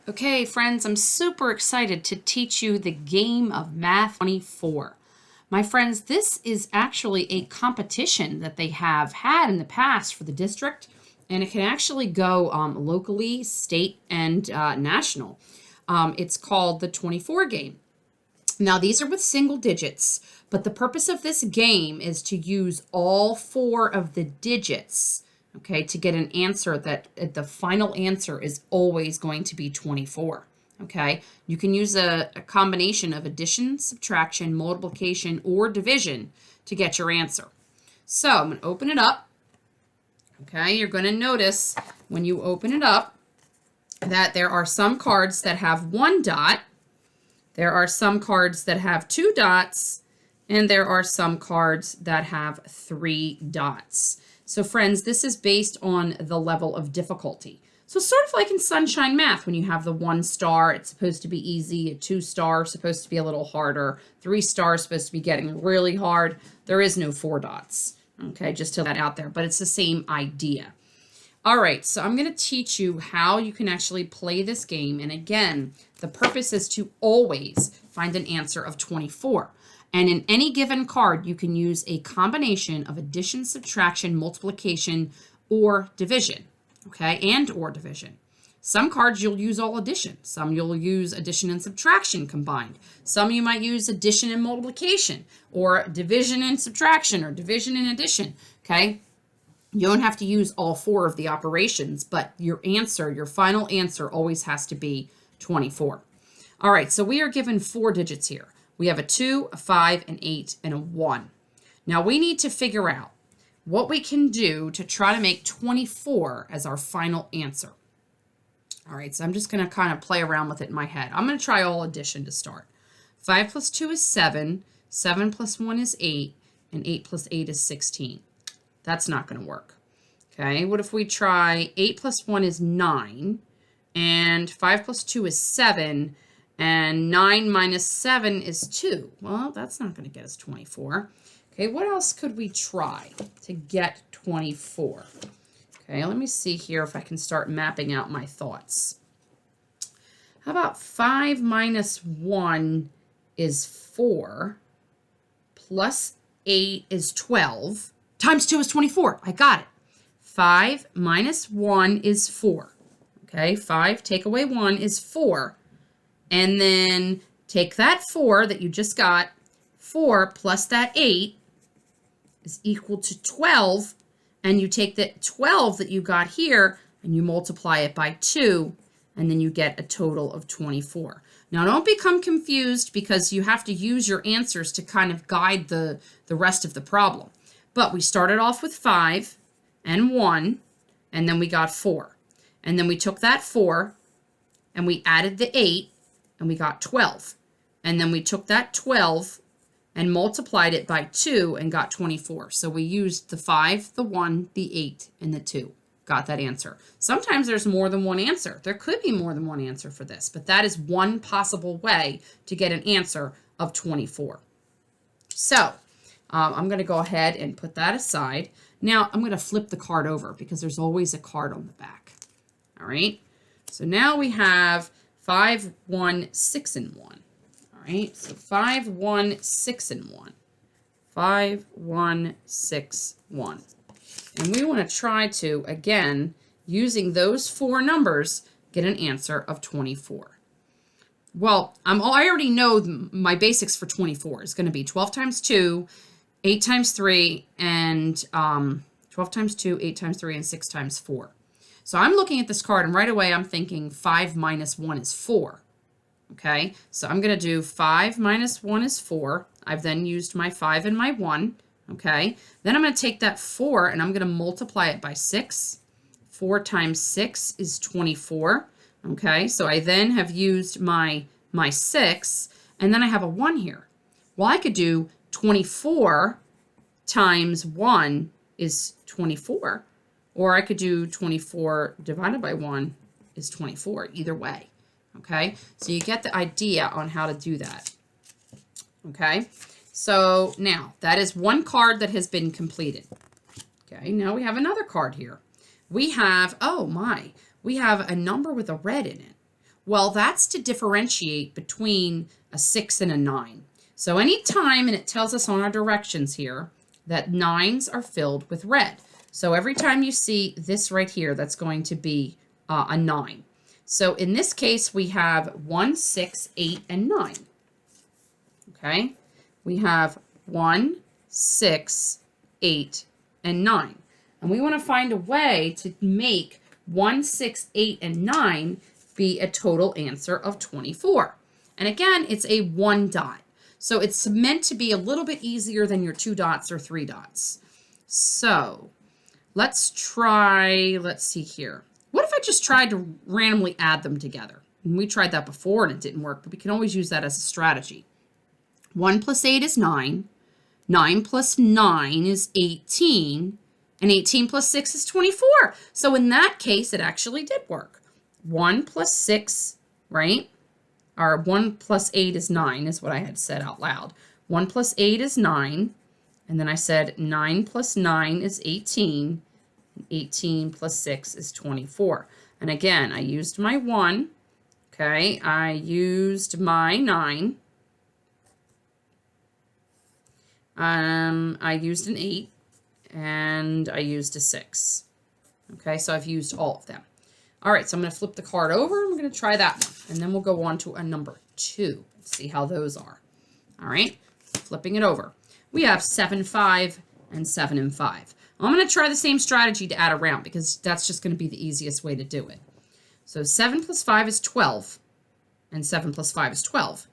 Okay, friends, I'm super excited to teach you the game of Math 24. My friends, this is actually a competition that they have had in the past for the district, and it can actually go locally, state, and national. It's called the 24 game. Now, these are with single digits, but the purpose of this game is to use all four of the digits, okay, to get an answer that the final answer is always going to be 24. Okay, you can use a combination of addition, subtraction, multiplication, or division to get your answer. So I'm going to open it up. Okay, you're going to notice when you open it up that there are some cards that have one dot. There are some cards that have two dots, and there are some cards that have three dots. So friends, this is based on the level of difficulty. So sort of like in Sunshine Math, when you have the 1 star, it's supposed to be easy. A 2 star supposed to be a little harder. 3 star supposed to be getting really hard. There is no 4 dots. Okay, just to let that out there, but it's the same idea. All right, so I'm going to teach you how you can actually play this game. And again, the purpose is to always find an answer of 24. And in any given card, you can use a combination of addition, subtraction, multiplication, or division, okay, and or division. Some cards you'll use all addition. Some you'll use addition and subtraction combined. Some you might use addition and multiplication, or division and subtraction, or division and addition, okay? You don't have to use all four of the operations, but your answer, your final answer, always has to be 24. All right, so we are given 4 digits here. We have a 2, a 5, an 8, and a 1. Now we need to figure out what we can do to try to make 24 as our final answer. All right, so I'm just going to kind of play around with it in my head. I'm going to try all addition to start. 5 plus 2 is 7, 7 plus 1 is 8, and 8 plus 8 is 16. That's not going to work. Okay, what if we try 8 plus 1 is 9, and 5 plus 2 is 7, and 9 minus 7 is 2? Well, that's not going to get us 24. Okay, what else could we try to get 24? Okay, let me see here if I can start mapping out my thoughts. How about 5 minus 1 is 4, plus 8 is 12, times 2 is 24. I got it. 5 minus 1 is 4. Okay, 5 take away 1 is 4. And then take that 4 that you just got. 4 plus that 8 is equal to 12. And you take the 12 that you got here and you multiply it by 2. And then you get a total of 24. Now, don't become confused because you have to use your answers to kind of guide the rest of the problem. But we started off with 5 and 1, and then we got 4. And then we took that 4, and we added the 8, and we got 12. And then we took that 12 and multiplied it by 2 and got 24. So we used the 5, the 1, the 8, and the 2. Got that answer. Sometimes there's more than one answer. There could be more than one answer for this, but that is one possible way to get an answer of 24. So I'm going to go ahead and put that aside. Now I'm going to flip the card over because there's always a card on the back. All right. So now we have 5, 1, 6, and 1. All right. So 5, 1, 6, and 1. 5, 1, 6, 1. And we want to try to, again, using those 4 numbers, get an answer of 24. Well, I already know my basics for 24 is going to be 12 times 2, 8 times 3, and 12 times 2, 8 times 3, and 6 times 4. So I'm looking at this card, and right away I'm thinking 5 minus 1 is 4. Okay, so I'm going to do 5 minus 1 is 4. I've then used my 5 and my 1. Okay, then I'm going to take that 4 and I'm going to multiply it by 6. 4 times 6 is 24. Okay, so I then have used my 6, and then I have a 1 here. Well, I could do 24 times 1 is 24. Or I could do 24 divided by 1 is 24, either way. Okay, so you get the idea on how to do that. Okay, so now that is one card that has been completed. Okay, now we have another card here. We have, oh my, we have a number with a red in it. Well, that's to differentiate between a 6 and a 9. So anytime, and it tells us on our directions here, that 9s are filled with red. So every time you see this right here, that's going to be a 9. So in this case, we have 1, 6, 8, and 9. Okay? We have 1, 6, 8, and 9. And we want to find a way to make 1, 6, 8, and 9 be a total answer of 24. And again, it's a 1 dot. So it's meant to be a little bit easier than your 2 dots or 3 dots. So let's try, let's see here. What if I just tried to randomly add them together? And we tried that before and it didn't work, but we can always use that as a strategy. 1 plus 8 is 9. 9 plus 9 is 18. And 18 plus 6 is 24. So in that case, it actually did work. 1 plus 6, right? Or 1 plus 8 is 9 is what I had said out loud. 1 plus 8 is 9. And then I said 9 plus 9 is 18. And 18 plus 6 is 24. And again, I used my 1. Okay, I used my 9. I used an 8. And I used a 6. Okay, so I've used all of them. All right, so I'm going to flip the card over. I'm going to try that one. And then we'll go on to a number 2. See how those are. All right, flipping it over. We have 7, 5, and 7 and 5. I'm going to try the same strategy to add around because that's just going to be the easiest way to do it. So 7 plus 5 is 12. And 7 plus 5 is 12.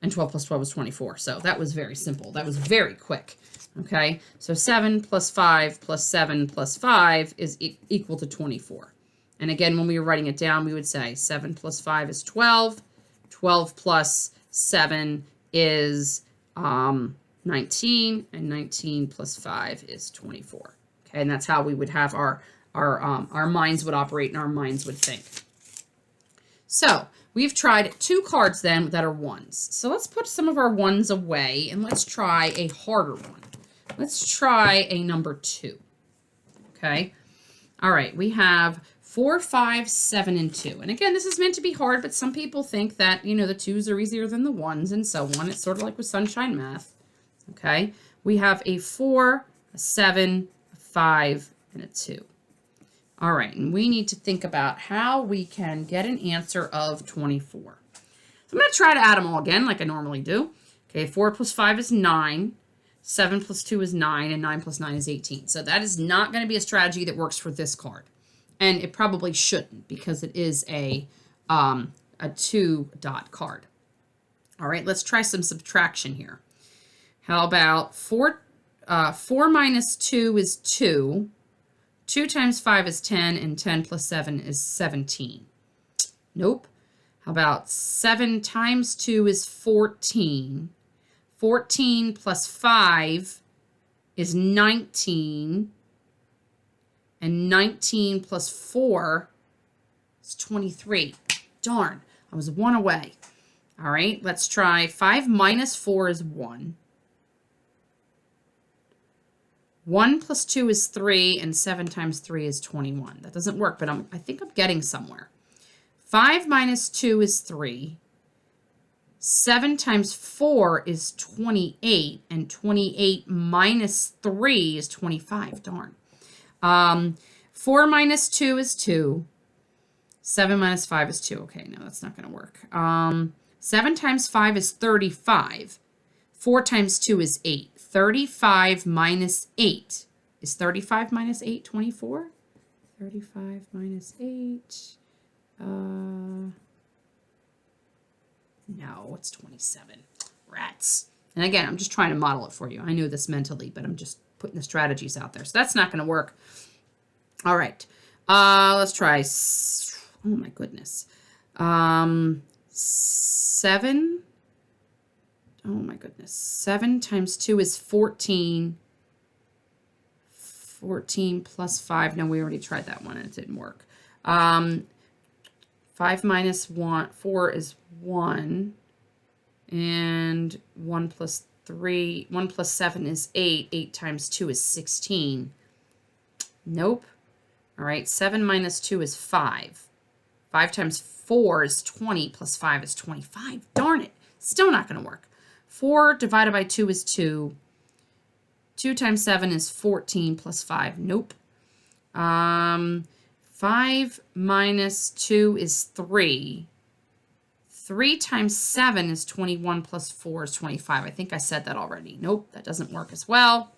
And 12 plus 12 is 24. So that was very simple. That was very quick. Okay, so 7 plus 5 plus 7 plus 5 is equal to 24. And again, when we were writing it down, we would say 7 plus 5 is 12. 12 plus 7 is 19. And 19 plus 5 is 24. Okay, and that's how we would have our minds would operate and our minds would think. So we've tried 2 cards then that are 1s. So let's put some of our 1s away and let's try a harder one. Let's try a number 2. Okay. All right. We have 4, 5, 7, and 2. And again, this is meant to be hard, but some people think that, you know, the 2s are easier than the 1s and so on. It's sort of like with Sunshine Math. Okay. We have a 4, a 7, a 5, and a 2. All right. And we need to think about how we can get an answer of 24. So I'm going to try to add them all again like I normally do. Okay. 4 plus 5 is 9. 7 plus 2 is 9, and 9 plus 9 is 18. So that is not going to be a strategy that works for this card. And it probably shouldn't because it is a 2-dot card. All right, let's try some subtraction here. How about 4 minus 2 is 2. 2 times 5 is 10, and 10 plus 7 is 17. Nope. How about 7 times 2 is 14. 14 plus 5 is 19. And 19 plus 4 is 23. Darn, I was 1 away. All right, let's try 5 minus 4 is 1. 1 plus 2 is 3, and 7 times 3 is 21. That doesn't work, but I think I'm getting somewhere. 5 minus 2 is 3. 7 times 4 is 28, and 28 minus 3 is 25. Darn. 4 minus 2 is 2. 7 minus 5 is 2. Okay, no, that's not going to work. 7 times 5 is 35. 4 times 2 is 8. 35 minus 8. Is 35 minus 8 24? 35 minus 8. No, it's 27. Rats. And again, I'm just trying to model it for you. I knew this mentally, but I'm just putting the strategies out there. So that's not going to work. All right. Let's try. Oh, my goodness. 7. Oh, my goodness. 7 times 2 is 14. 14 plus 5. No, we already tried that one and it didn't work. 5 minus 4 is 1. And 1 plus 7 is 8. 8 times 2 is 16. Nope. All right. 7 minus 2 is 5. 5 times 4 is 20 plus 5 is 25. Darn it. Still not going to work. 4 divided by 2 is 2. 2 times 7 is 14 plus 5. Nope. 5 minus 2 is 3. 3 times 7 is 21 plus 4 is 25. I think I said that already. Nope, that doesn't work as well.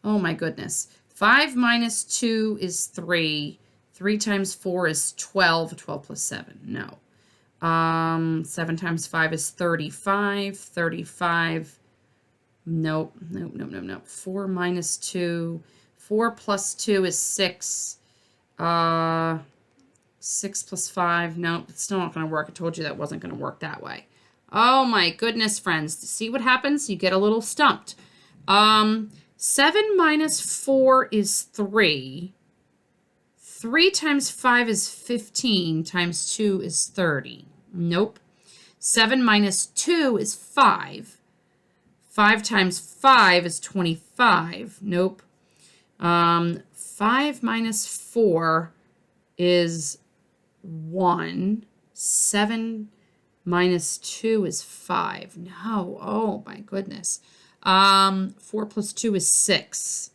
Oh my goodness. 5 minus 2 is 3. 3 times 4 is 12. 12 plus 7. No. 7 times 5 is 35. 35. Nope. Nope, nope, nope, nope. 4 minus 2. 4 plus 2 is 6. 6 plus 5. Nope, it's still not going to work. I told you that wasn't going to work that way. Oh my goodness, friends. See what happens? You get a little stumped. 7 minus 4 is 3. 3 times 5 is 15 times 2 is 30. Nope. 7 minus 2 is 5. 5 times 5 is 25. Nope. 5 minus 4 is 1. 7 minus 2 is 5. No. Oh, my goodness. 4 plus 2 is 6.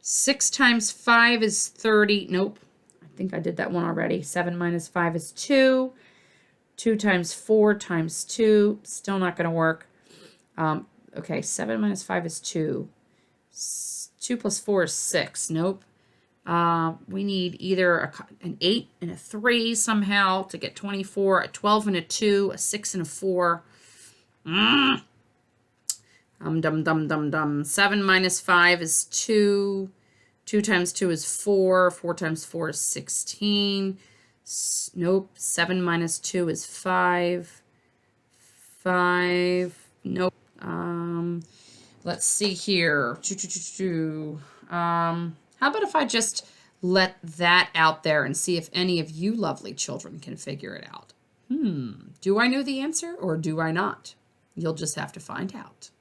6 times 5 is 30. Nope. I think I did that one already. 7 minus 5 is 2. 2 times 4 times 2. Still not going to work. Okay, 7 minus 5 is 2. 2 plus 4 is 6. Nope. We need either an 8 and a 3 somehow to get 24, a 12 and a 2, a 6 and a 4. Dum, dum, dum, dum. 7 minus 5 is 2. 2 times 2 is 4. 4 times 4 is 16. Nope. 7 minus 2 is 5. 5. Nope. Let's see here. How about if I just let that out there and see if any of you lovely children can figure it out? Do I know the answer or do I not? You'll just have to find out.